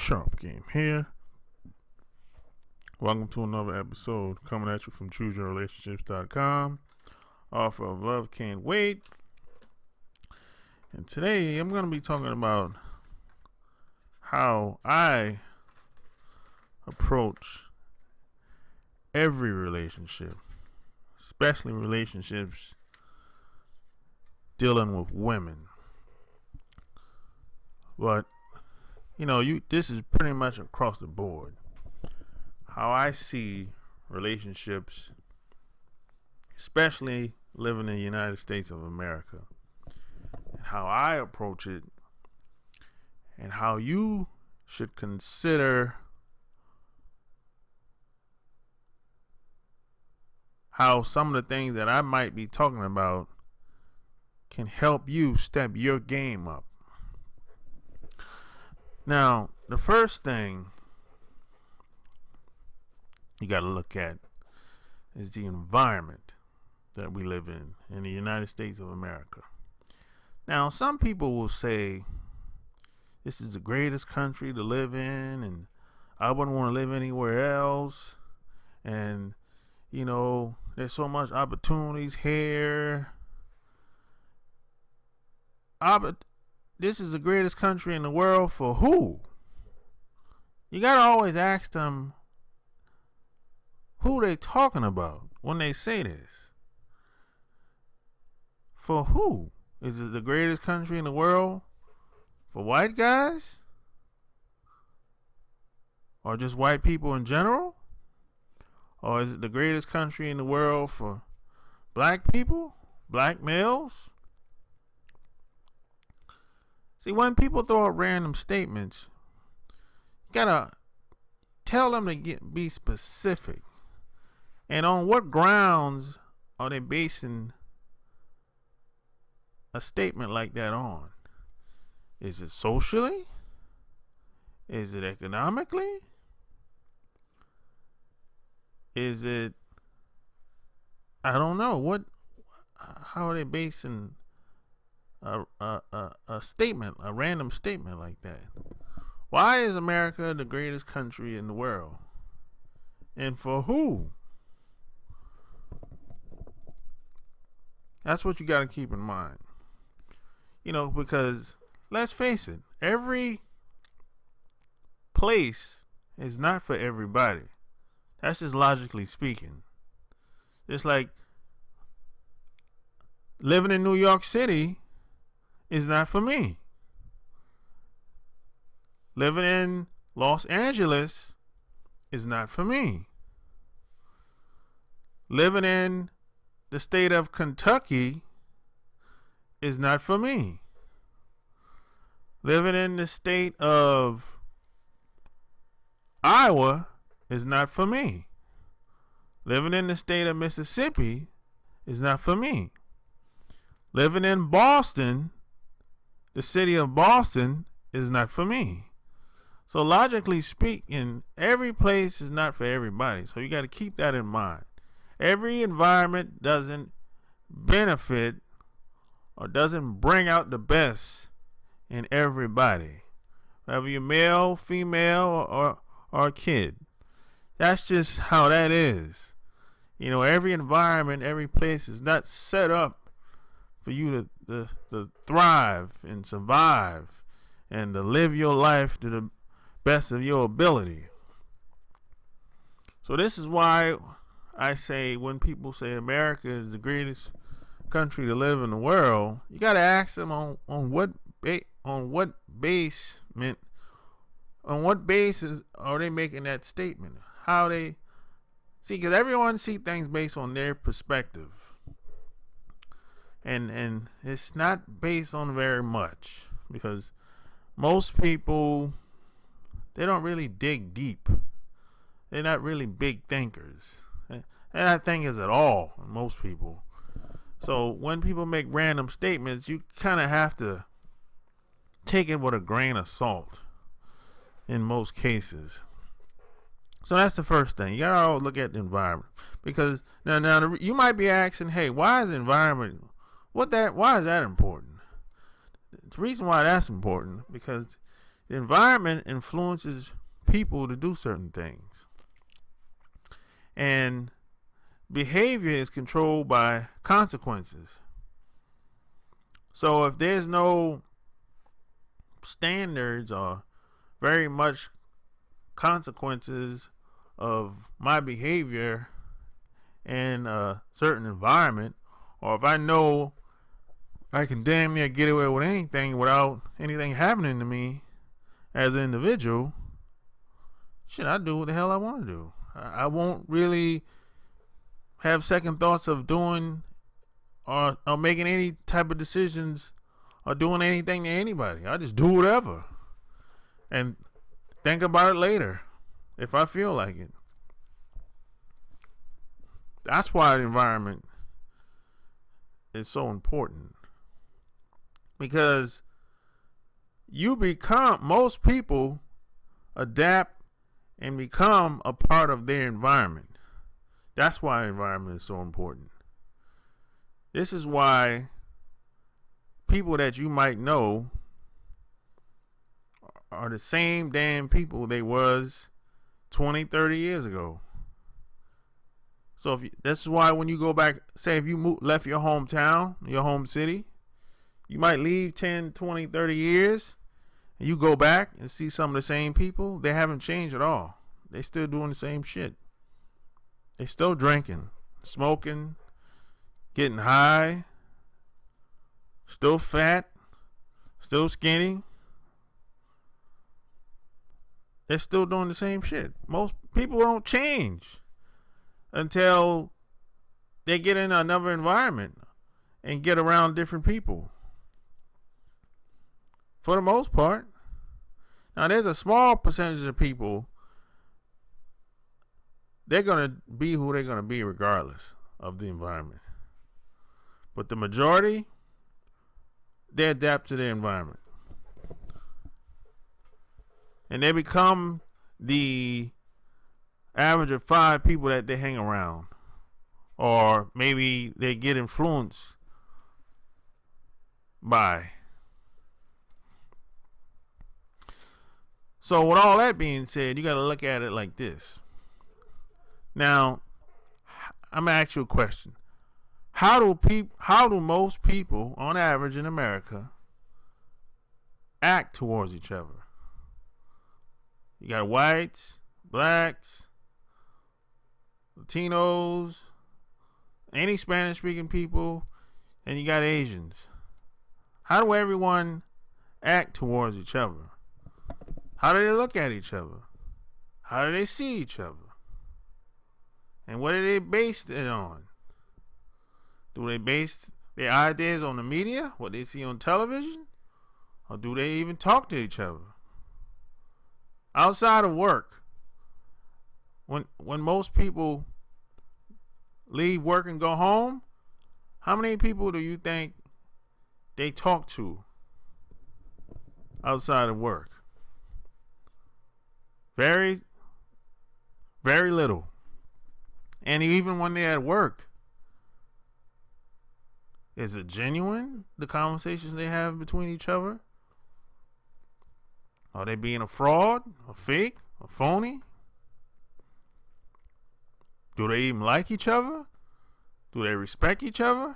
Sharp Game here. Welcome to another episode coming at you from ChooseYourRelationships.com. Offer of love can't wait. And today I'm going to be talking about how I approach every relationship, especially relationships dealing with women. But this is pretty much across the board. How I see relationships, especially living in the United States of America, and how I approach it, and how you should consider how some of the things that I might be talking about can help you step your game up. Now, the first thing you got to look at is the environment that we live in the United States of America. Now, some people will say this is the greatest country to live in, and I wouldn't want to live anywhere else. And, there's so much opportunities here. This is the greatest country in the world for who? You got to always ask them who they talking about when they say this. For who? Is it the greatest country in the world for white guys? Or just white people in general? Or is it the greatest country in the world for black people? Black males? See, when people throw out random statements, you gotta tell them to be specific. And on what grounds are they basing a statement like that on? Is it socially? Is it economically? Is it, I don't know, how are they basing a statement, a random statement like that? Why is America the greatest country in the world? And for who? That's what you got to keep in mind. Because let's face it, every place is not for everybody. That's just logically speaking. Just like living in New York City is not for me. Living in Los Angeles is not for me. Living in the state of Kentucky is not for me. Living in the state of Iowa is not for me. Living in the state of Mississippi is not for me. Living in Boston, the city of Boston, is not for me. So logically speaking, every place is not for everybody. So you got to keep that in mind. Every environment doesn't benefit or doesn't bring out the best in everybody, whether you're male, female, or a kid. That's just how that is. Every environment, every place is not set up for you to thrive and survive and to live your life to the best of your ability. So this is why I say when people say America is the greatest country to live in the world, you got to ask them on what basis are they making that statement? How they see, because everyone see things based on their perspective, and it's not based on very much, because most people, they don't really dig deep. They're not really big thinkers. They're not thinkers at all, most people. So when people make random statements, you kind of have to take it with a grain of salt in most cases. So that's the first thing. You gotta look at the environment, because now you might be asking, hey, why is the environment? Why is that important? The reason why that's important, because The environment influences people to do certain things. And behavior is controlled by consequences. So if there's no standards or very much consequences of my behavior in a certain environment, or if I know I can damn near get away with anything without anything happening to me as an individual, shit, I do what the hell I want to do. I won't really have second thoughts of doing or making any type of decisions or doing anything to anybody. I just do whatever and think about it later if I feel like it. That's why the environment is so important, because most people adapt and become a part of their environment. That's why the environment is so important. This is why people that you might know are the same damn people they was 20, 30 years ago. So this is why when you go back, say if you left your hometown, your home city, you might leave 10, 20, 30 years, and you go back and see some of the same people. They haven't changed at all. They still doing the same shit. They still drinking, smoking, getting high, still fat, still skinny. They're still doing the same shit. Most people don't change until they get in another environment and get around different people. For the most part. Now, there's a small percentage of people, they're going to be who they're going to be regardless of the environment. But the majority, they adapt to their environment. And they become the average of 5 people that they hang around. Or maybe they get influenced by. So with all that being said, you got to look at it like this. Now, I'm going to ask you a question. How do most people, on average in America, act towards each other? You got whites, blacks, Latinos, any Spanish-speaking people, and you got Asians. How do everyone act towards each other? How do they look at each other? How do they see each other? And what do they base it on? Do they base their ideas on the media, what they see on television? Or do they even talk to each other? Outside of work, when most people leave work and go home, how many people do you think they talk to outside of work? Very, very little. And even when they're at work, is it genuine, the conversations they have between each other? Are they being a fraud, a fake, a phony? Do they even like each other? Do they respect each other?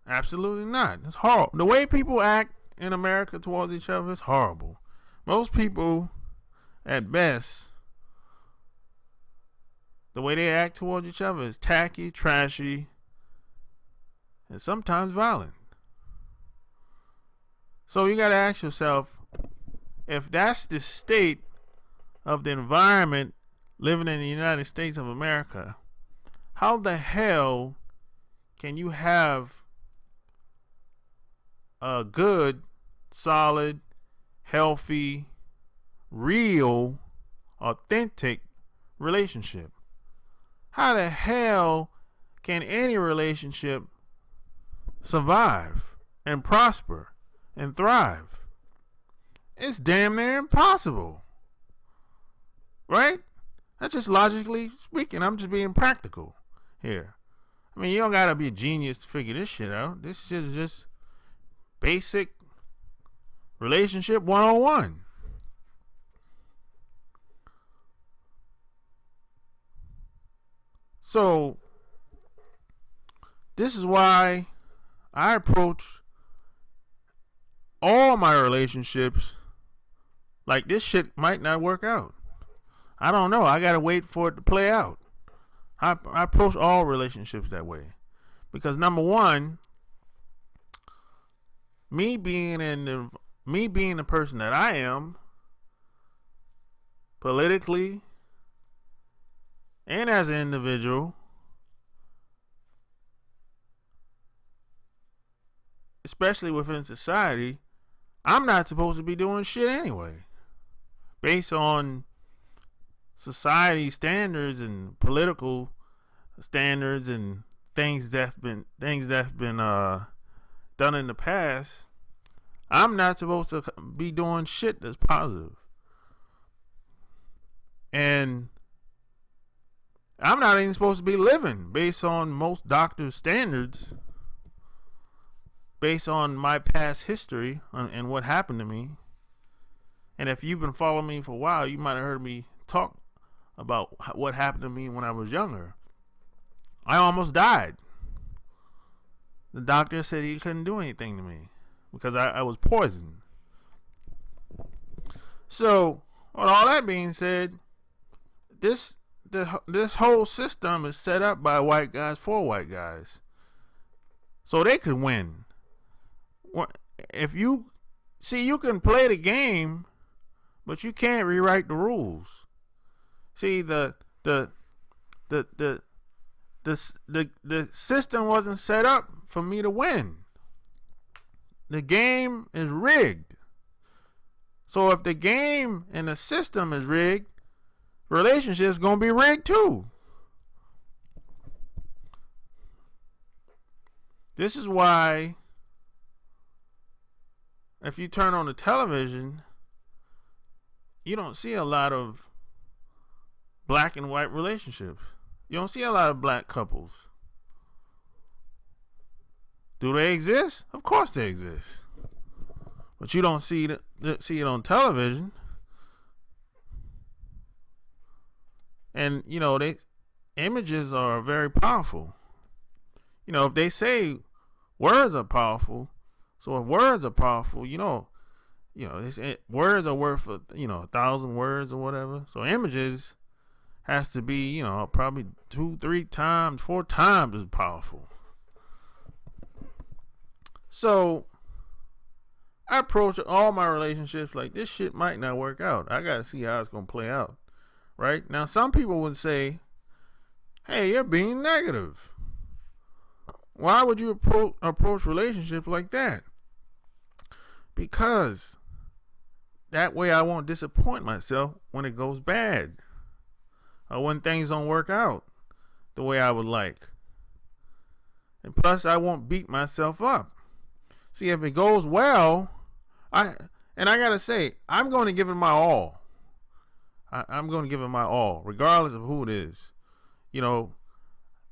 Absolutely not. It's horrible. The way people act in America towards each other is horrible. Most people, at best, the way they act towards each other is tacky, trashy, and sometimes violent. So you got to ask yourself, if that's the state of the environment living in the United States of America, how the hell can you have a good, solid, healthy, real, authentic relationship? How the hell can any relationship survive and prosper and thrive? It's damn near impossible. Right? That's just logically speaking. I'm just being practical here. I mean, you don't gotta be a genius to figure this shit out. This shit is just Basic relationship 101. So this is why I approach all my relationships like this shit might not work out. I don't know. I gotta wait for it to play out. I approach all relationships that way because number one, me being the person that I am, politically and as an individual, especially within society, I'm not supposed to be doing shit anyway. Based on society standards and political standards and things that's been done in the past, I'm not supposed to be doing shit that's positive. And I'm not even supposed to be living based on most doctors' standards, based on my past history and what happened to me. And if you've been following me for a while, you might have heard me talk about what happened to me when I was younger. I almost died. The doctor said he couldn't do anything to me because I was poisoned. So, with all that being said, this whole system is set up by white guys for white guys, so they could win. If you can play the game, but you can't rewrite the rules. See, the system wasn't set up for me to win. The game is rigged. So if the game and the system is rigged, relationships gonna be rigged too. This is why if you turn on the television, you don't see a lot of black and white relationships. You don't see a lot of black couples. Do they exist? Of course they exist. But you don't see it on television. And, images are very powerful. If they say words are powerful, so if words are powerful, they say words are worth, 1,000 words or whatever. So images has to be, probably 2, 3 times, 4 times as powerful. So I approach all my relationships like this shit might not work out. I got to see how it's going to play out. Right? Now, some people would say, hey, you're being negative. Why would you approach relationships like that? Because that way I won't disappoint myself when it goes bad or when things don't work out the way I would like. And plus, I won't beat myself up. See, if it goes well, I gotta say, I'm going to give it my all. I'm going to give it my all, regardless of who it is.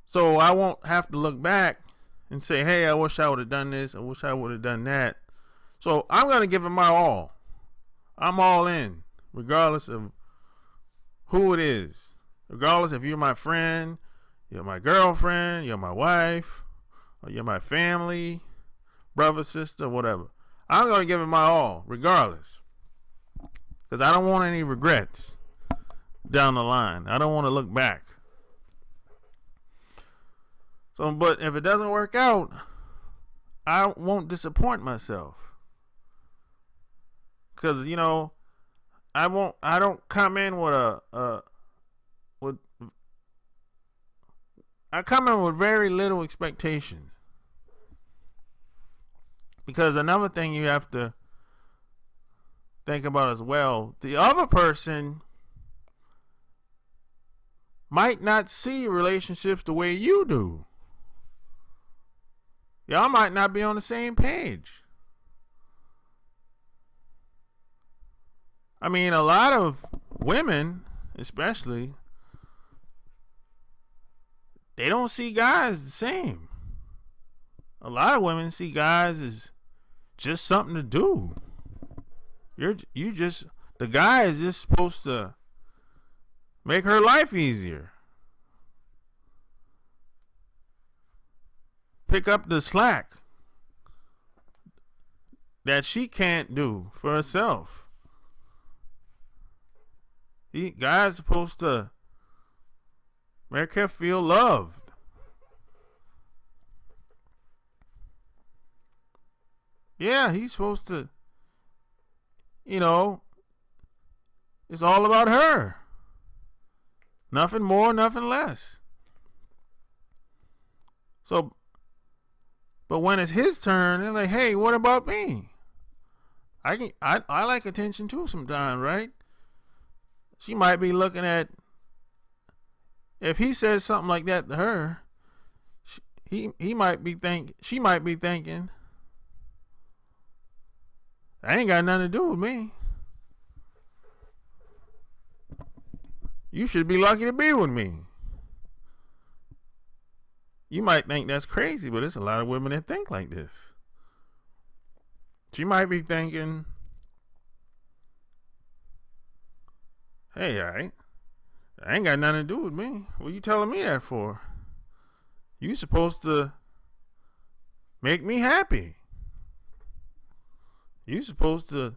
So I won't have to look back and say, hey, I wish I would have done this. I wish I would have done that. So I'm going to give it my all. I'm all in, regardless of who it is. Regardless if you're my friend, you're my girlfriend, you're my wife, or you're my family, brother, sister, whatever. I'm going to give it my all, regardless. Because I don't want any regrets down the line. I don't want to look back. So, but if it doesn't work out, I won't disappoint myself. Because, I don't come in with I come in with very little expectations. Because another thing you have to think about as well, the other person might not see relationships the way you do. Y'all might not be on the same page. I mean, a lot of women, especially, they don't see guys the same. A lot of women see guys as just something to do. The guy is just supposed to make her life easier. Pick up the slack that she can't do for herself. Guy's supposed to make her feel loved. Yeah, he's supposed to, it's all about her. Nothing more, nothing less. So, but when it's his turn, they're like, hey, what about me? I like attention too sometimes, right? She might be looking at, if he says something like that to her, she might be thinking, that ain't got nothing to do with me. You should be lucky to be with me. You might think that's crazy, but there's a lot of women that think like this. She might be thinking, hey, I ain't got nothing to do with me. What you telling me that for? You supposed to make me happy. You supposed to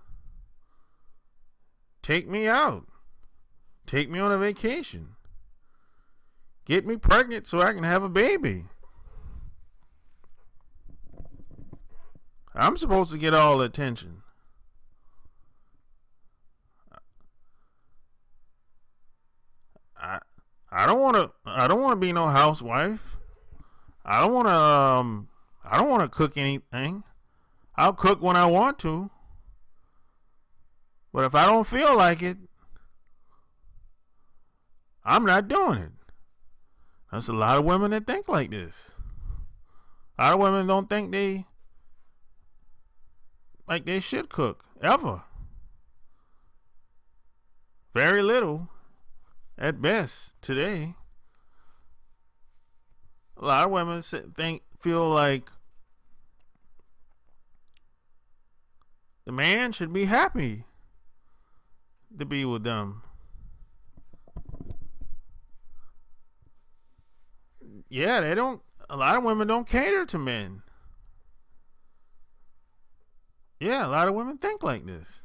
take me out. Take me on a vacation. Get me pregnant so I can have a baby. I'm supposed to get all the attention. I don't want to be no housewife. I don't want to cook anything. I'll cook when I want to. But if I don't feel like it, I'm not doing it. There's a lot of women that think like this. A lot of women don't think they should cook, ever. Very little, at best, today. A lot of women feel like the man should be happy to be with them. Yeah, a lot of women don't cater to men. Yeah, a lot of women think like this.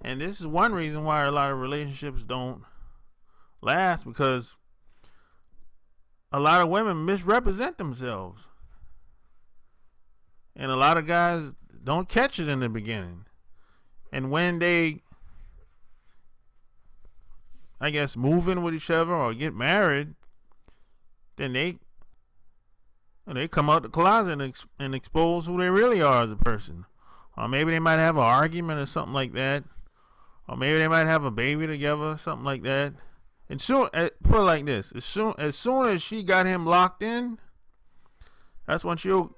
And this is one reason why a lot of relationships don't last, because a lot of women misrepresent themselves. And a lot of guys don't catch it in the beginning. And when they, I guess, move in with each other or get married, then they come out the closet and expose who they really are as a person. Or maybe they might have an argument or something like that. Or maybe they might have a baby together, something like that. And put it like this: as soon as she got him locked in, that's when she'll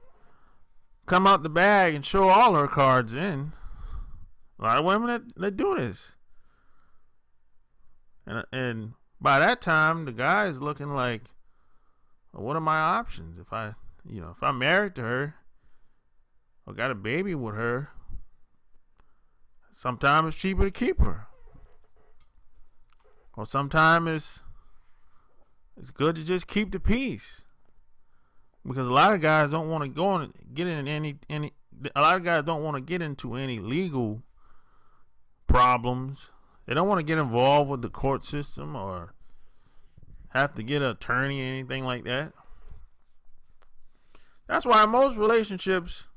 come out the bag and show all her cards in. A lot of women that do this. And by that time, the guy is looking like, well, what are my options? If I'm married to her or got a baby with her, sometimes it's cheaper to keep her. Or sometimes it's good to just keep the peace. Because a lot of guys don't want to go and get in a lot of guys don't want to get into any legal problems. They don't want to get involved with the court system or have to get an attorney or anything like that. That's why most relationships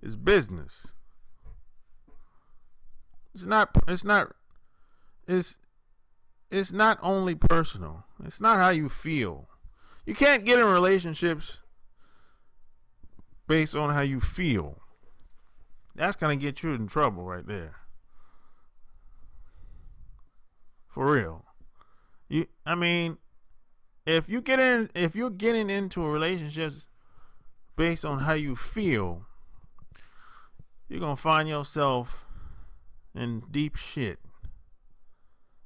is business. It's not only personal. It's not how you feel. You can't get in relationships based on how you feel. That's going to get you in trouble right there. For real. If you're getting into a relationship based on how you feel, you're going to find yourself in deep shit.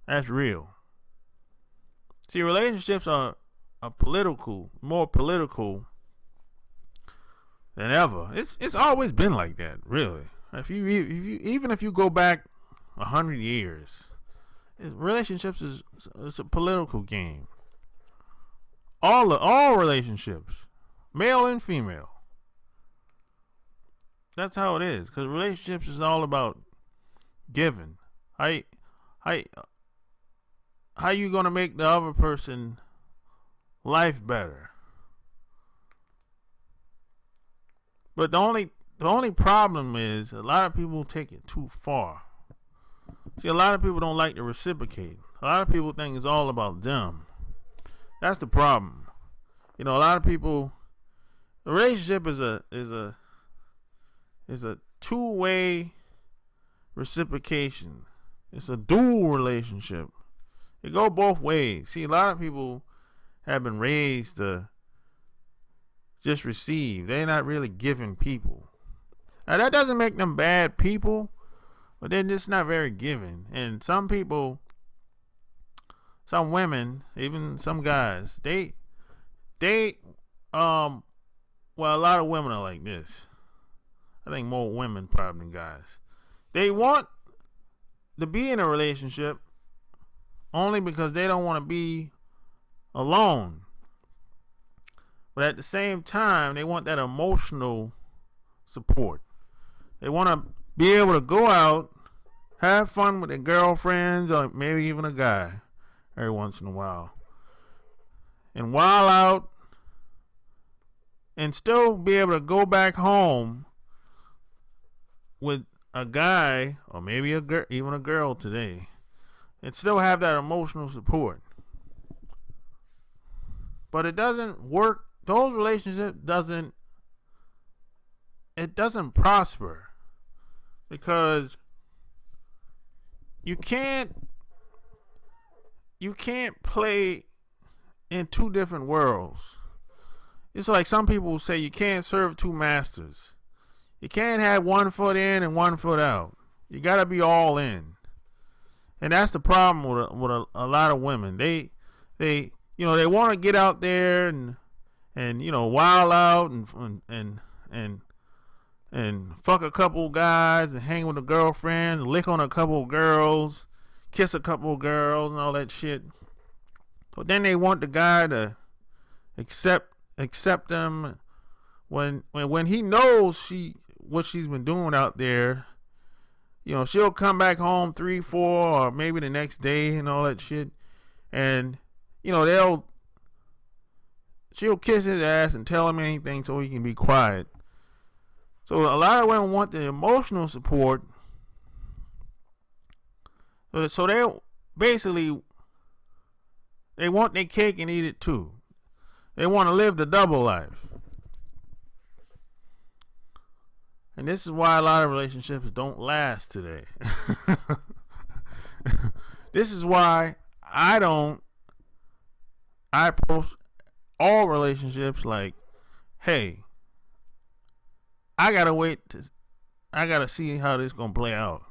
That's real. See, relationships are more political than ever. It's always been like that, really. Even if you go back 100 years, relationships is a political game. All relationships, male and female. That's how it is. Because relationships is all about giving. How you gonna make the other person life better? But the only problem is a lot of people take it too far. See, a lot of people don't like to reciprocate. A lot of people think it's all about them. That's the problem. A lot of people. A relationship is a two-way reciprocation. It's a dual relationship. It go both ways. See, a lot of people have been raised to just receive. They're not really giving people. Now, that doesn't make them bad people, but they're just not very giving. And some people, some women, even some guys, well, a lot of women are like this. I think more women probably than guys. They want to be in a relationship only because they don't want to be alone. But at the same time, they want that emotional support. They want to be able to go out, have fun with their girlfriends, or maybe even a guy every once in a while, and wild out, and still be able to go back home with a guy, or maybe even a girl today, and still have that emotional support. But it doesn't work. Those relationships doesn't prosper, because you can't play in two different worlds. It's like some people say you can't serve two masters. You can't have one foot in and one foot out. You got to be all in. And that's the problem with a lot of women. They want to get out there and wild out and fuck a couple guys and hang with a girlfriend, lick on a couple girls, kiss a couple girls and all that shit. But then they want the guy to accept them when he knows what she's been doing out there. She'll come back home 3, 4, or maybe the next day and all that shit, and she'll kiss his ass and tell him anything so he can be quiet. So a lot of women want the emotional support. So they want their cake and eat it too. They want to live the double life. And this is why a lot of relationships don't last today. This is why I approach all relationships like, hey, I gotta see how this gonna play out.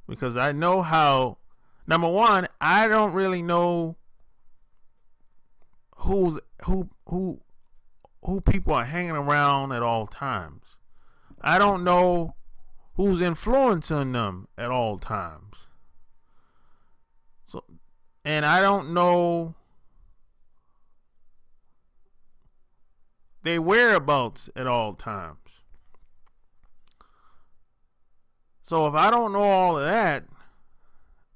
Because I know how, number one, I don't really know who people are hanging around at all times. I don't know who's influencing them at all times. And I don't know their whereabouts at all times. So if I don't know all of that,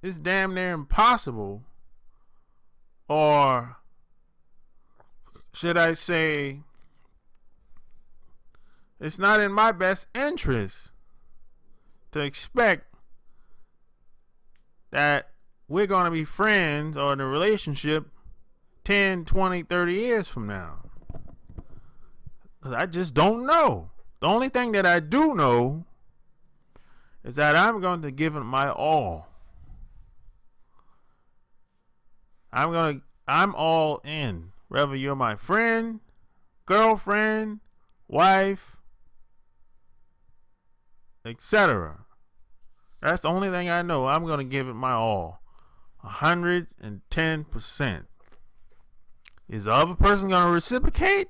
it's damn near impossible, or should I say, it's not in my best interest to expect that we're going to be friends or in a relationship 10, 20, 30 years from now. Because I just don't know. The only thing that I do know is that I'm going to give it my all. I'm all in. Whether you're my friend, girlfriend, wife, etc. That's the only thing I know. I'm going to give it my all. 110%. Is the other person going to reciprocate?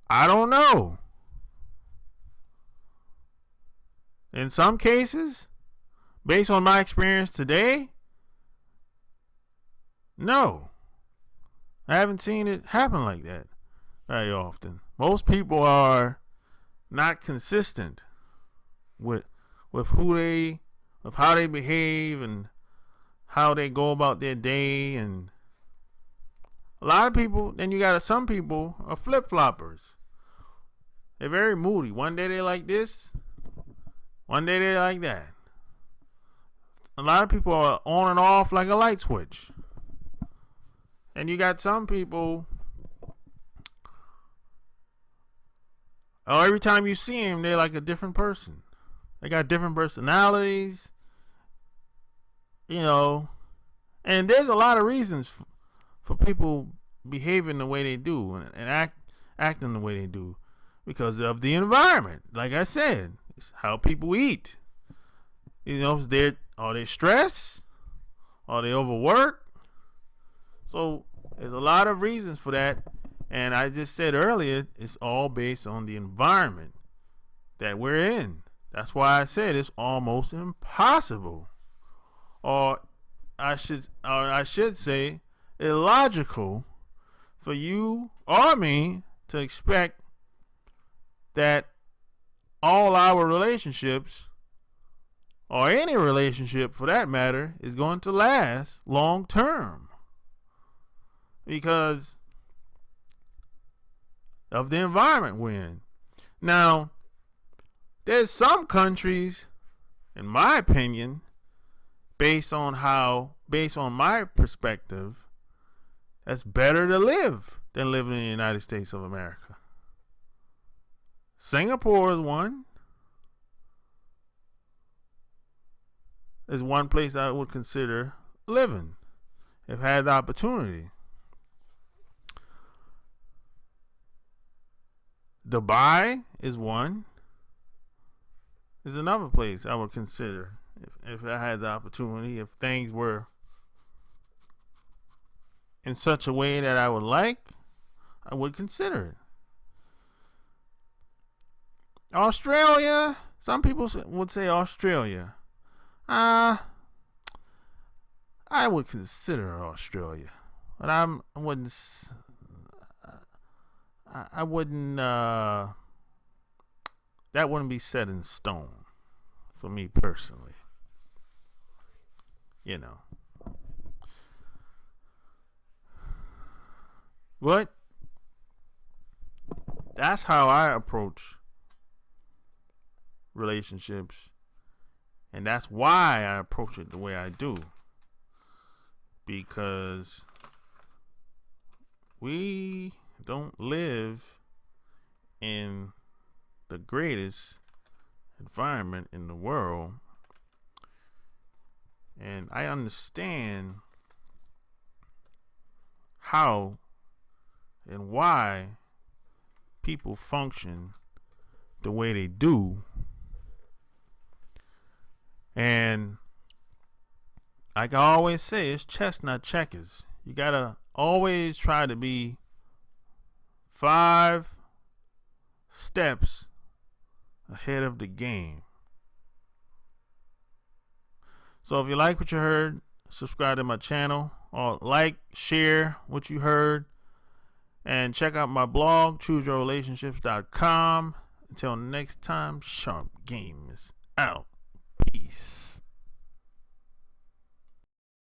I don't know. In some cases, based on my experience today, no. I haven't seen it happen like that very often. Most people are not consistent with how they behave and how they go about their day. And a lot of people, then you got some people are flip-floppers. They're very moody. One day they like this, one day they like that. A lot of people are on and off like a light switch. And you got some people, every time you see them, they're like a different person. They got different personalities, and there's a lot of reasons for people behaving the way they do and acting the way they do because of the environment. Like I said, it's how people eat. Are they stressed? Are they overworked? So there's a lot of reasons for that. And I just said earlier, it's all based on the environment that we're in. That's why I said it's almost impossible. Or I should say illogical for you or me to expect that all our relationships, or any relationship for that matter, is going to last long term because of the environment we're in. Now, there's some countries, in my opinion, based on my perspective, that's better to live than living in the United States of America. Singapore is one. Is one place I would consider living if I had the opportunity. Dubai is one. Is another place I would consider if I had the opportunity, if things were in such a way that I would like, I would consider it. Australia, some people would say Australia. I would consider Australia, but I wouldn't. That wouldn't be set in stone for me personally. But that's how I approach relationships. And that's why I approach it the way I do. Because we don't live in the greatest environment in the world. And I understand how and why people function the way they do. And like I always say, it's chestnut checkers. You gotta always try to be 5 steps ahead of the game. So if you like what you heard, subscribe to my channel, or share what you heard, and check out my blog, chooseyourrelationships.com. Until next time, Sharp Game is out. Peace.